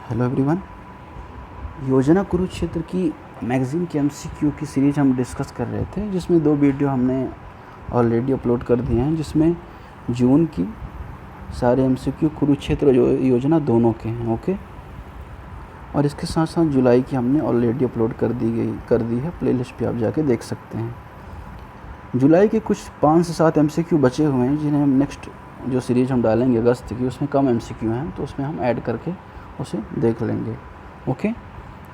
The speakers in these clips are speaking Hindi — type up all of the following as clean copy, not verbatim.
Hello everyone. योजना कुरुक्षेत्र की मैगज़ीन के एमसीक्यू की सीरीज़ हम डिस्कस कर रहे थे, जिसमें 2 वीडियो हमने ऑलरेडी अपलोड कर दिए हैं, जिसमें जून की सारे एमसीक्यू कुरुक्षेत्र योजना दोनों के हैं। ओके, और इसके साथ साथ जुलाई की हमने ऑलरेडी अपलोड कर दी है। प्लेलिस्ट पे आप जाके देख सकते हैं। जुलाई के कुछ 5 से 7 एमसीक्यू बचे हुए हैं, जिन्हें हम नेक्स्ट जो सीरीज़ हम डालेंगे अगस्त की, उसमें कम एमसीक्यू हैं, तो उसमें हम ऐड करके उसे देख लेंगे। ओके,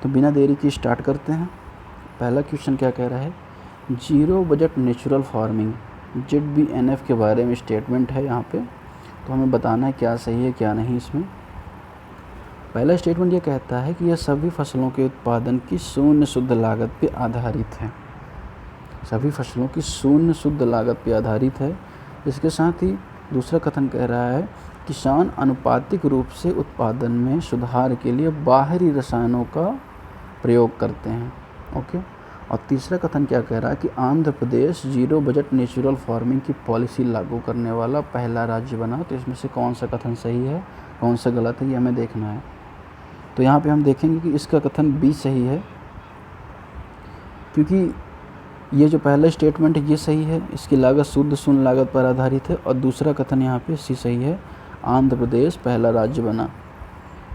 तो बिना देरी के स्टार्ट करते हैं। पहला क्वेश्चन क्या कह रहा है? Zero budget natural farming ZBNF के बारे में स्टेटमेंट है यहाँ पे, तो हमें बताना है क्या सही है क्या नहीं। इसमें पहला स्टेटमेंट ये कहता है कि यह सभी फसलों के उत्पादन की शून्य शुद्ध लागत पे आधारित है। सभी फसलों की शून्य शुद्ध लागत पे आधारित है। इसके साथ ही दूसरा कथन कह रहा है किसान आनुपातिक रूप से उत्पादन में सुधार के लिए बाहरी रसायनों का प्रयोग करते हैं। ओके, और तीसरा कथन क्या कह रहा है कि Andhra Pradesh zero budget natural farming की पॉलिसी लागू करने वाला पहला राज्य बना। तो इसमें से कौन सा कथन सही है कौन सा गलत है, ये हमें देखना है। तो यहाँ पे हम देखेंगे कि इसका कथन बी सही है, क्योंकि ये जो पहला स्टेटमेंट है ये सही है, इसकी लागत शुद्ध शून्य लागत पर आधारित है। और दूसरा कथन यहाँ पे सी सही है, आंध्र प्रदेश पहला राज्य बना।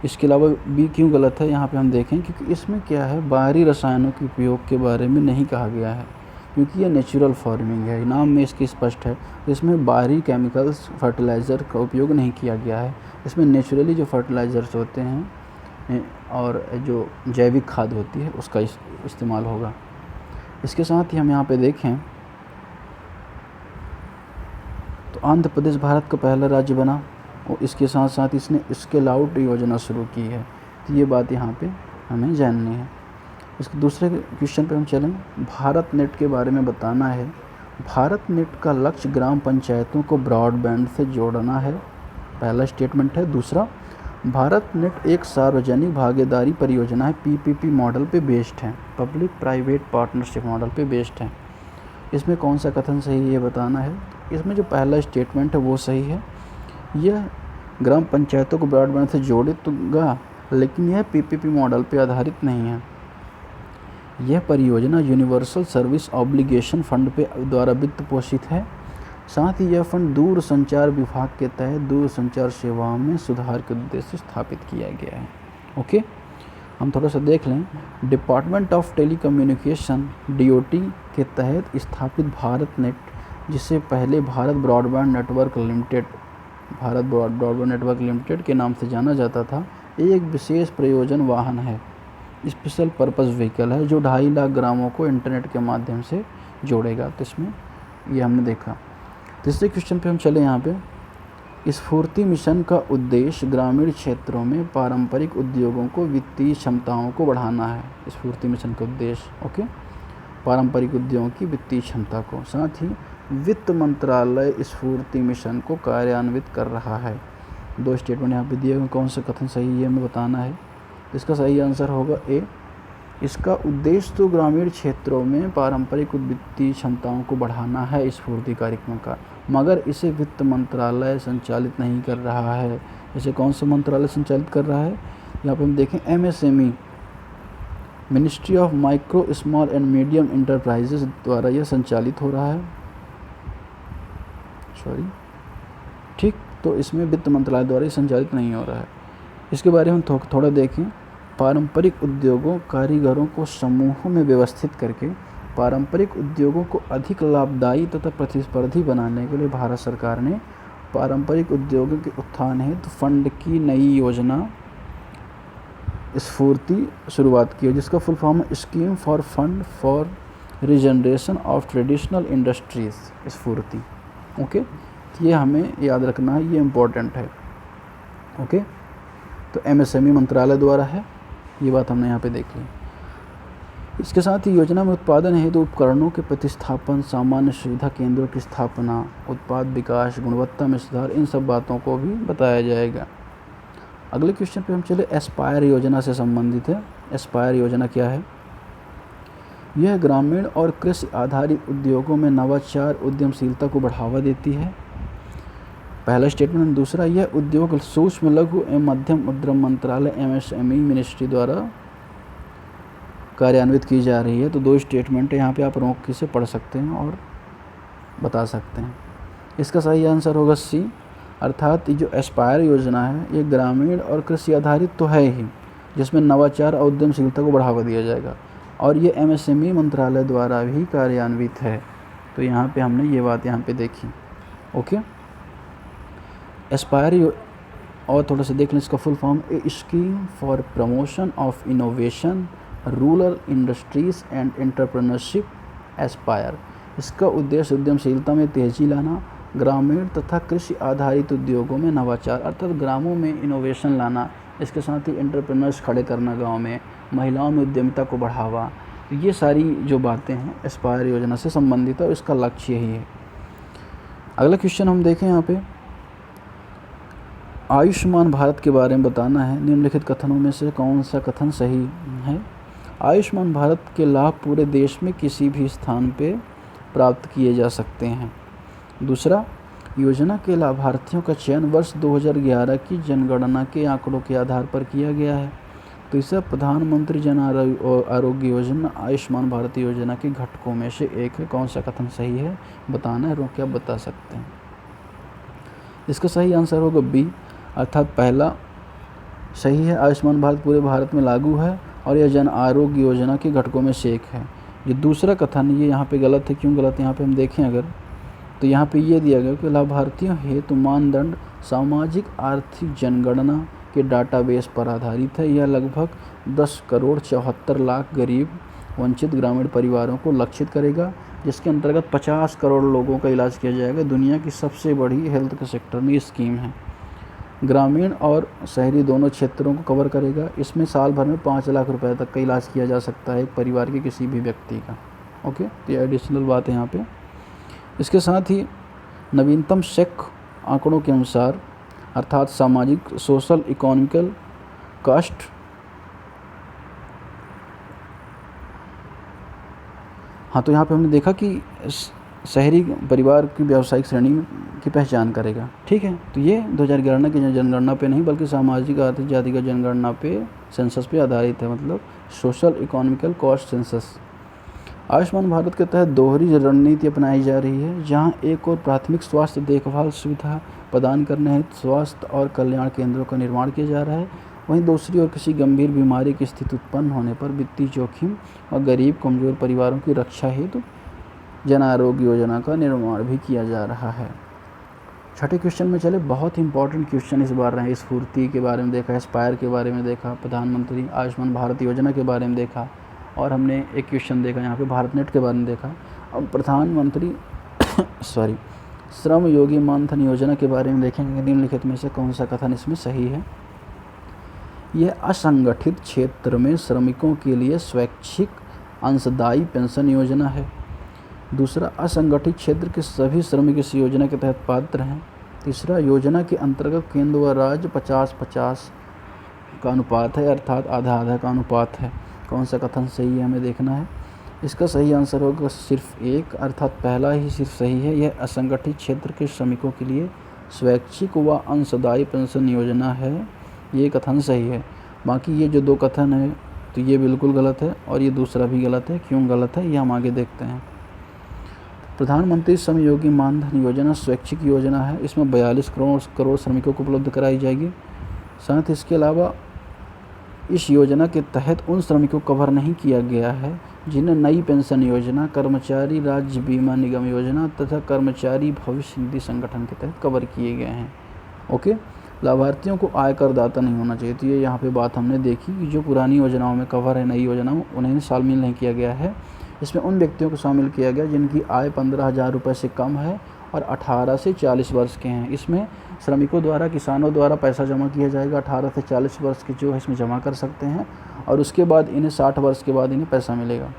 इसके अलावा बी क्यों गलत है यहाँ पे हम देखें, क्योंकि इसमें क्या है, बाहरी रसायनों के उपयोग के बारे में नहीं कहा गया है, क्योंकि यह नेचुरल फार्मिंग है, नाम में इसके स्पष्ट है। इसमें बाहरी केमिकल्स फर्टिलाइज़र का उपयोग नहीं किया गया है। इसमें नेचुरली जो फर्टिलाइज़र्स होते हैं और जो जैविक खाद होती है उसका इस्तेमाल होगा। इसके साथ ही हम यहाँ पे देखें तो आंध्र प्रदेश भारत का पहला राज्य बना, और इसके साथ साथ इसने स्केल आउट योजना शुरू की है। तो ये बात यहाँ पे हमें जाननी है। इसके दूसरे क्वेश्चन पे हम चलें। भारत नेट के बारे में बताना है। भारत नेट का लक्ष्य ग्राम पंचायतों को ब्रॉडबैंड से जोड़ना है, पहला स्टेटमेंट है। दूसरा, भारत नेट एक सार्वजनिक भागीदारी परियोजना है, PPP मॉडल पे बेस्ड है, पब्लिक प्राइवेट पार्टनरशिप मॉडल पे बेस्ड है। इसमें कौन सा कथन सही है ये बताना है। इसमें जो पहला स्टेटमेंट है वो सही है, यह ग्राम पंचायतों को ब्रॉडबैंड से जोड़ेगा, लेकिन यह PPP मॉडल पे आधारित नहीं है। यह परियोजना यूनिवर्सल सर्विस ऑब्लिगेशन फंड पे द्वारा वित्त पोषित है। साथ ही यह फंड दूर संचार विभाग के तहत दूर संचार सेवाओं में सुधार के उद्देश्य से स्थापित किया गया है। ओके, हम थोड़ा सा देख लें। डिपार्टमेंट ऑफ टेलीकम्युनिकेशन DOT के तहत स्थापित भारत नेट, जिसे पहले भारत ब्रॉडबैंड नेटवर्क लिमिटेड के नाम से जाना जाता था, एक विशेष प्रयोजन वाहन है, स्पेशल पर्पस व्हीकल है, जो 2.5 लाख ग्रामों को इंटरनेट के माध्यम से जोड़ेगा। तो इसमें ये हमने देखा। तीसरे क्वेश्चन पे हम चले। यहाँ पे स्फूर्ति मिशन का उद्देश्य ग्रामीण क्षेत्रों में पारंपरिक उद्योगों को वित्तीय क्षमताओं को बढ़ाना है। स्फूर्ति मिशन का उद्देश्य ओके, पारंपरिक उद्योगों की वित्तीय क्षमता को। साथ ही वित्त मंत्रालय स्फूर्ति मिशन को कार्यान्वित कर रहा है। 2 स्टेटमेंट यहाँ पे दिए हुए, कौन सा कथन सही है हमें बताना है। इसका सही आंसर होगा ए। इसका उद्देश्य तो ग्रामीण क्षेत्रों में पारंपरिक वित्तीय क्षमताओं को बढ़ाना है स्फूर्ति कार्यक्रम का, मगर इसे वित्त मंत्रालय संचालित नहीं कर रहा है। इसे कौन सा मंत्रालय संचालित कर रहा है? यहाँ पे हम देखें MSME, ministry of micro small and medium enterprises द्वारा यह संचालित हो रहा है। ठीक, तो इसमें वित्त मंत्रालय द्वारा ही संचालित नहीं हो रहा है। इसके बारे में थोड़ा देखें। पारंपरिक उद्योगों कारीगरों को समूहों में व्यवस्थित करके पारंपरिक उद्योगों को अधिक लाभदायी तथा प्रतिस्पर्धी बनाने के लिए भारत सरकार ने पारंपरिक उद्योगों के उत्थान हेतु फंड की नई योजना स्फूर्ति शुरुआत की है, जिसका फुल फॉर्म है scheme for fund for regeneration of traditional industries स्फूर्ति। ओके, ये हमें याद रखना है, ये इम्पोर्टेंट है। ओके, तो MSME मंत्रालय द्वारा है, ये बात हमने यहाँ पे देख ली। इसके साथ ही योजना में उत्पादन हेतु तो उपकरणों के प्रतिस्थापन, सामान्य सुविधा केंद्रों की स्थापना, उत्पाद विकास, गुणवत्ता में सुधार, इन सब बातों को भी बताया जाएगा। अगले क्वेश्चन पे हम चले। एस्पायर योजना से संबंधित है। एस्पायर योजना क्या है? यह ग्रामीण और कृषि आधारित उद्योगों में नवाचार उद्यमशीलता को बढ़ावा देती है। पहला स्टेटमेंट। दूसरा, यह उद्योग सूक्ष्म लघु एवं मध्यम उद्यम मंत्रालय MSME मिनिस्ट्री द्वारा कार्यान्वित की जा रही है। तो 2 स्टेटमेंट है, यहाँ पे आप रोक से पढ़ सकते हैं और बता सकते हैं। इसका सही आंसर होगा सी, अर्थात ये जो एस्पायर योजना है ये ग्रामीण और कृषि आधारित तो है ही, जिसमें नवाचार और उद्यमशीलता को बढ़ावा दिया जाएगा, और ये MSME मंत्रालय द्वारा भी कार्यान्वित है। तो यहाँ पे हमने ये बात यहाँ पे देखी। ओके, एस्पायर और थोड़ा सा देख लें इसका full form, A scheme for promotion of innovation rural industries and entrepreneurship Aspire. इसका उद्देश्य उद्यमशीलता में तेज़ी लाना, ग्रामीण तथा कृषि आधारित उद्योगों में नवाचार अर्थात ग्रामों में इनोवेशन लाना, इसके साथ ही एंटरप्रेन्योर्स खड़े करना गांव में, महिलाओं में उद्यमिता को बढ़ावा। तो ये सारी जो बातें हैं एस्पायर योजना से संबंधित है और इसका लक्ष्य यही है। अगला क्वेश्चन हम देखें यहाँ पे, आयुष्मान भारत के बारे में बताना है। निम्नलिखित कथनों में से कौन सा कथन सही है? आयुष्मान भारत के लाभ पूरे देश में किसी भी स्थान पे प्राप्त किए जा सकते हैं। दूसरा, योजना के लाभार्थियों का चयन वर्ष 2011 की जनगणना के आंकड़ों के आधार पर किया गया है। तीसरा, प्रधानमंत्री जन आरोग्य योजना आयुष्मान भारत योजना के घटकों में से एक है। कौन सा कथन सही है बताना है, रोक के आप बता सकते हैं। इसका सही आंसर होगा बी, अर्थात पहला सही है, आयुष्मान भारत पूरे भारत में लागू है और यह जन आरोग्य योजना के घटकों में से एक है। ये दूसरा कथन ये यहाँ पे गलत है। क्यों गलत है यहाँ पे हम देखें अगर, तो यहाँ पे ये दिया गया कि लाभार्थियों हेतु मानदंड सामाजिक आर्थिक जनगणना के डाटाबेस पर आधारित है। यह लगभग 10 करोड़ 74 लाख गरीब वंचित ग्रामीण परिवारों को लक्षित करेगा, जिसके अंतर्गत 50 करोड़ लोगों का इलाज किया जाएगा। दुनिया की सबसे बड़ी हेल्थ के सेक्टर में ये स्कीम है। ग्रामीण और शहरी दोनों क्षेत्रों को कवर करेगा। इसमें साल भर में 5 लाख रुपए तक का इलाज किया जा सकता है एक परिवार के किसी भी व्यक्ति का। ओके, तो ये एडिशनल बात है यहाँ पे। इसके साथ ही नवीनतम शेक आंकड़ों के अनुसार अर्थात सामाजिक सोशल इकोनॉमिकल कास्ट हाँ, तो यहाँ पे हमने देखा कि शहरी परिवार की व्यावसायिक श्रेणी की पहचान करेगा। ठीक है, तो ये 2011 की जनगणना पे नहीं बल्कि सामाजिक आर्थिक जाति का जनगणना पे सेंसस पे आधारित है, मतलब social economical cost census. Ayushman Bharat के तहत दोहरी रणनीति अपनाई जा रही है, जहां एक और प्राथमिक स्वास्थ्य देखभाल सुविधा प्रदान करने हेतु स्वास्थ्य और कल्याण केंद्रों का निर्माण किया जा रहा है, वहीं दूसरी ओर किसी गंभीर बीमारी की स्थिति उत्पन्न होने पर वित्तीय जोखिम और गरीब कमजोर परिवारों की रक्षा हेतु जन आरोग्य योजना का निर्माण भी किया जा रहा है। छठे क्वेश्चन में चले, बहुत इंपॉर्टेंट क्वेश्चन इस बार रहे। स्फूर्ति के बारे में देखा, एस्पायर के बारे में देखा, प्रधानमंत्री आयुष्मान भारत योजना के बारे में देखा, और हमने एक क्वेश्चन देखा यहाँ पे भारत नेट के बारे में देखा। अब प्रधानमंत्री श्रम योगी मानधन योजना के बारे में देखेंगे। निम्नलिखित में से कौन सा कथन इसमें सही है? यह असंगठित क्षेत्र में श्रमिकों के लिए स्वैच्छिक अंशदायी पेंशन योजना है। दूसरा, असंगठित क्षेत्र के सभी श्रमिक इस योजना के तहत पात्र हैं। तीसरा, योजना के अंतर्गत केंद्र व राज्य 50-50 का अनुपात है, अर्थात आधा-आधा का अनुपात है। कौन सा कथन सही है हमें देखना है। इसका सही आंसर होगा सिर्फ एक, अर्थात पहला ही सिर्फ सही है। यह असंगठित क्षेत्र के श्रमिकों के लिए स्वैच्छिक व अंशदायी पेंशन योजना है, ये कथन सही है। बाकी ये जो 2 कथन है तो ये बिल्कुल गलत है और ये दूसरा भी गलत है। क्यों गलत है ये हम आगे देखते हैं। प्रधानमंत्री श्रम योगी मानधन योजना स्वैच्छिक योजना है। इसमें 42 करोड़ श्रमिकों को उपलब्ध कराई जाएगी। साथ ही इसके अलावा इस योजना के तहत उन श्रमिकों को कवर नहीं किया गया है जिन्हें नई पेंशन योजना, कर्मचारी राज्य बीमा निगम योजना तथा कर्मचारी भविष्य निधि संगठन के तहत कवर किए गए हैं। ओके, लाभार्थियों को आयकर दाता नहीं होना चाहिए। तो ये यहाँ पे बात हमने देखी कि जो पुरानी योजनाओं में कवर है, नई योजनाओं उन्हें शामिल नहीं किया गया है। इसमें उन व्यक्तियों को शामिल किया गया जिनकी आय 15,000 रुपये से कम है और 18 से 40 वर्ष के हैं। इसमें श्रमिकों द्वारा, किसानों द्वारा पैसा जमा किया जाएगा। 18 से 40 वर्ष के जो है इसमें जमा कर सकते हैं और उसके बाद इन्हें 60 वर्ष के बाद इन्हें पैसा मिलेगा।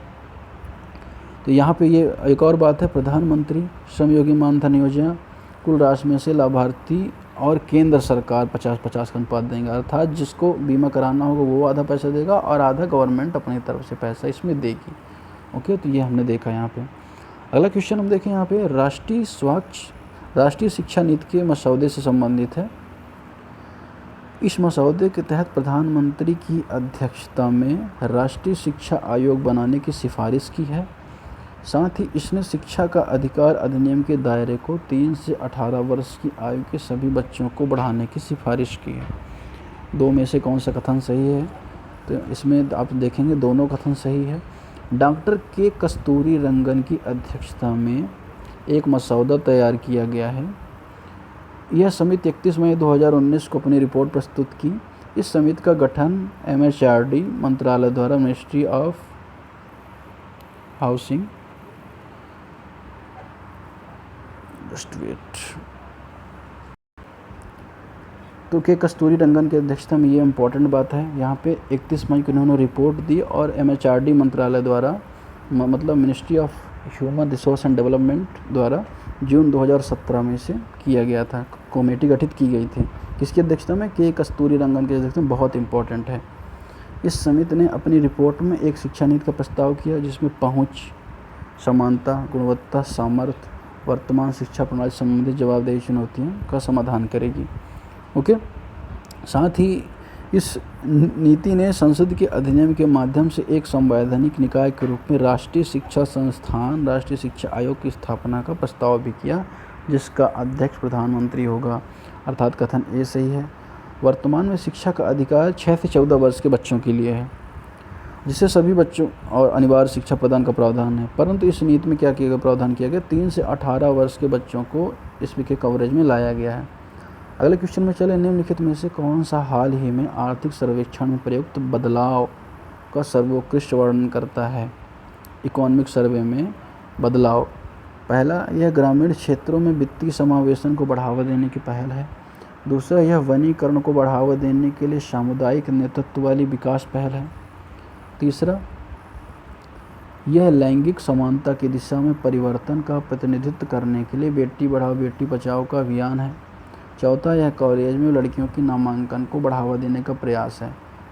तो यहाँ पे ये एक और बात है, प्रधानमंत्री श्रम योगी मानधन योजना कुल राशि में से लाभार्थी और केंद्र सरकार 50-50 का अनुपात देंगे, अर्थात जिसको बीमा कराना होगा वो आधा पैसा देगा और आधा गवर्नमेंट अपनी तरफ से पैसा इसमें देगी। ओके, तो ये हमने देखा यहाँ पे। अगला क्वेश्चन हम देखें यहाँ पे, राष्ट्रीय स्वच्छ राष्ट्रीय शिक्षा नीति के मसौदे से संबंधित है। इस मसौदे के तहत प्रधानमंत्री की अध्यक्षता में राष्ट्रीय शिक्षा आयोग बनाने की सिफारिश की है। साथ ही इसने शिक्षा का अधिकार अधिनियम के दायरे को 3 से 18 वर्ष की आयु के सभी बच्चों को बढ़ाने की सिफारिश की है। दो में से कौन सा कथन सही है? तो इसमें आप देखेंगे दोनों कथन सही है। डॉक्टर के कस्तूरी रंगन की अध्यक्षता में एक मसौदा तैयार किया गया है। यह समिति 31 मई 2019 को अपनी रिपोर्ट प्रस्तुत की। इस समिति का गठन MHRD मंत्रालय द्वारा मिनिस्ट्री ऑफ हाउसिंग तो के कस्तूरी रंगन की अध्यक्षता में, ये इम्पोर्टेंट बात है यहाँ पे, 31 मई को उन्होंने रिपोर्ट दी और MHRD मंत्रालय द्वारा मतलब ministry of human resource and development द्वारा जून 2017 में से किया गया था। कमेटी गठित की गई थी किसकी अध्यक्षता में? के कस्तूरी रंगन की अध्यक्षता में। बहुत इंपॉर्टेंट है। इस समिति ने अपनी रिपोर्ट में एक शिक्षा नीति का प्रस्ताव किया जिसमें पहुँच, समानता, गुणवत्ता, सामर्थ्य, वर्तमान शिक्षा प्रणाली से संबंधित जवाबदेही चुनौतियों का समाधान करेगी। ओके। साथ ही इस नीति ने संसद के अधिनियम के माध्यम से एक संवैधानिक निकाय के रूप में राष्ट्रीय शिक्षा संस्थान, राष्ट्रीय शिक्षा आयोग की स्थापना का प्रस्ताव भी किया, जिसका अध्यक्ष प्रधानमंत्री होगा। अर्थात कथन ए सही है। वर्तमान में शिक्षा का अधिकार 6 से 14 वर्ष के बच्चों के लिए है, जिससे सभी बच्चों और अनिवार्य शिक्षा प्रदान का प्रावधान है। परंतु इस नीति में क्या किया गया? प्रावधान किया गया 3 से 18 वर्ष के बच्चों को इसमें के कवरेज में लाया गया है। अगले क्वेश्चन में चले। निम्नलिखित में से कौन सा हाल ही में आर्थिक सर्वेक्षण में प्रयुक्त बदलाव का सर्वोत्कृष्ट वर्णन करता है? इकोनॉमिक सर्वे में बदलाव। पहला, यह ग्रामीण क्षेत्रों में वित्तीय समावेशन को बढ़ावा देने की पहल है। दूसरा, यह वनीकरण को बढ़ावा देने के लिए सामुदायिक नेतृत्व वाली विकास पहल है। तीसरा, यह लैंगिक समानता की दिशा में परिवर्तन का प्रतिनिधित्व करने के लिए बेटी बढ़ाओ बेटी बचाओ का अभियान है। चौथा, यह कॉलेज में लड़कियों की नामांकन को बढ़ावा देने का प्रयास है।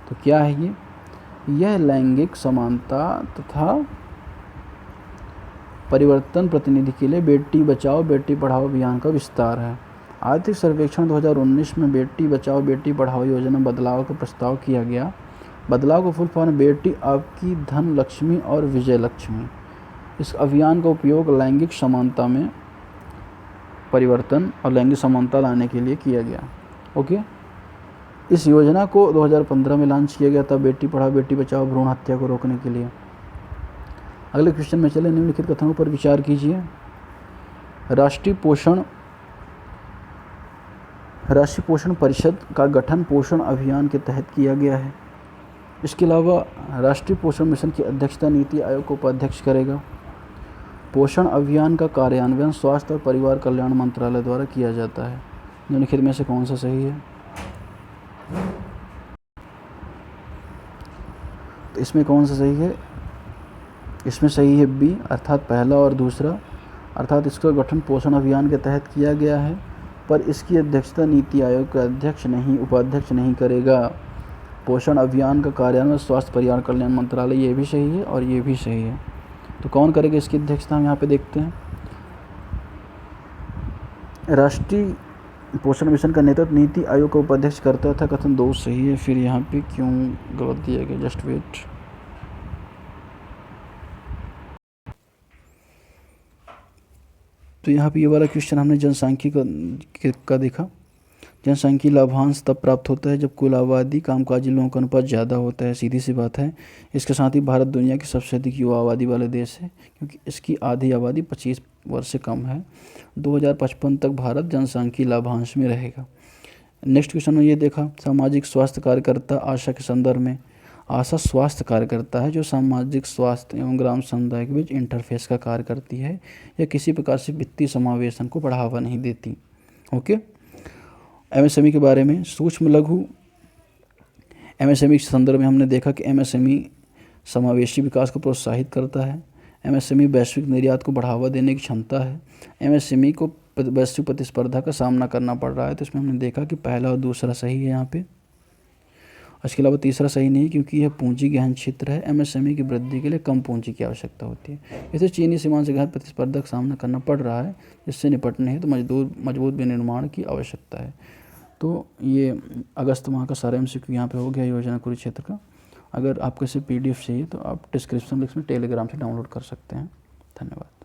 तो क्या है ये? यह लैंगिक समानता तथा परिवर्तन प्रतिनिधि के लिए बेटी बचाओ बेटी पढ़ाओ अभियान का विस्तार है। आर्थिक सर्वेक्षण 2019 में बेटी बचाओ बेटी पढ़ाओ योजना में बदलाव का प्रस्ताव किया गया। बदलाव को फुल फॉर्म बेटी आपकी धन लक्ष्मी और विजय लक्ष्मी। इस अभियान का उपयोग लैंगिक समानता में परिवर्तन और लैंगिक समानता लाने के लिए किया गया। ओके। इस योजना को 2015 में लॉन्च किया गया था, बेटी पढ़ाओ बेटी बचाओ भ्रूण हत्या को रोकने के लिए। अगले क्वेश्चन में चले। निम्नलिखित कथनों पर विचार कीजिए। राष्ट्रीय पोषण परिषद का गठन पोषण अभियान के तहत किया गया है। इसके अलावा राष्ट्रीय पोषण मिशन की अध्यक्षता नीति आयोग का उपाध्यक्ष करेगा। पोषण अभियान का कार्यान्वयन स्वास्थ्य और परिवार कल्याण मंत्रालय द्वारा किया जाता है। निम्नलिखित में से कौन सा सही है? तो इसमें कौन सा सही है? इसमें सही है बी, अर्थात पहला और दूसरा। अर्थात इसका गठन पोषण अभियान के तहत किया गया है, पर इसकी अध्यक्षता नीति आयोग का अध्यक्ष नहीं उपाध्यक्ष नहीं करेगा। पोषण अभियान का कार्यान्वयन स्वास्थ्य परिवार कल्याण मंत्रालय, ये भी सही है और ये भी सही है। तो कौन करेगा इसकी अध्यक्षता? हम यहाँ पे देखते हैं। राष्ट्रीय पोषण मिशन का नेतृत्व नीति आयोग का उपाध्यक्ष करता था। कथन 2 सही है। फिर यहाँ पे क्यों गलत दिया गया? Just wait. तो यहाँ पे ये वाला क्वेश्चन हमने जनसांख्यिकी का देखा। जनसांख्यिकीय लाभांश तब प्राप्त होता है जब कुल आबादी कामकाजी लोगों का अनुपात ज़्यादा होता है। सीधी सी बात है। इसके साथ ही भारत दुनिया की सबसे अधिक युवा आबादी वाला देश है, क्योंकि इसकी आधी आबादी 25 वर्ष से कम है। 2055 तक भारत जनसांख्यिकीय लाभांश में रहेगा। नेक्स्ट क्वेश्चन में ये देखा। सामाजिक स्वास्थ्य कार्यकर्ता आशा के संदर्भ में। आशा स्वास्थ्य कार्यकर्ता है जो सामाजिक स्वास्थ्य एवं ग्राम समुदाय के बीच इंटरफेस का कार्य करती है। यह किसी प्रकार से वित्तीय समावेशन को बढ़ावा नहीं देती। ओके। MSME के बारे में। सूक्ष्म लघु MSME के संदर्भ में हमने देखा कि MSME समावेशी विकास को प्रोत्साहित करता है। MSME वैश्विक निर्यात को बढ़ावा देने की क्षमता है। MSME को वैश्विक प्रतिस्पर्धा का सामना करना पड़ रहा है। तो इसमें हमने देखा कि पहला और दूसरा सही है यहाँ पे। इसके अलावा तीसरा सही नहीं है क्योंकि यह पूंजी गहन क्षेत्र है। एमएसएमई की वृद्धि के लिए कम पूंजी की आवश्यकता होती है। इसे चीनी सीमांत से गहन प्रतिस्पर्धा का सामना करना पड़ रहा है, जिससे निपटने हेतु मजबूत विनिर्माण की आवश्यकता है। तो ये अगस्त माह का सारा एमसीक्यू यहाँ पे हो गया योजना कुरुक्षेत्र का। अगर आपको इसे PDF चाहिए तो आप डिस्क्रिप्शन लिंक में टेलीग्राम से डाउनलोड कर सकते हैं। धन्यवाद।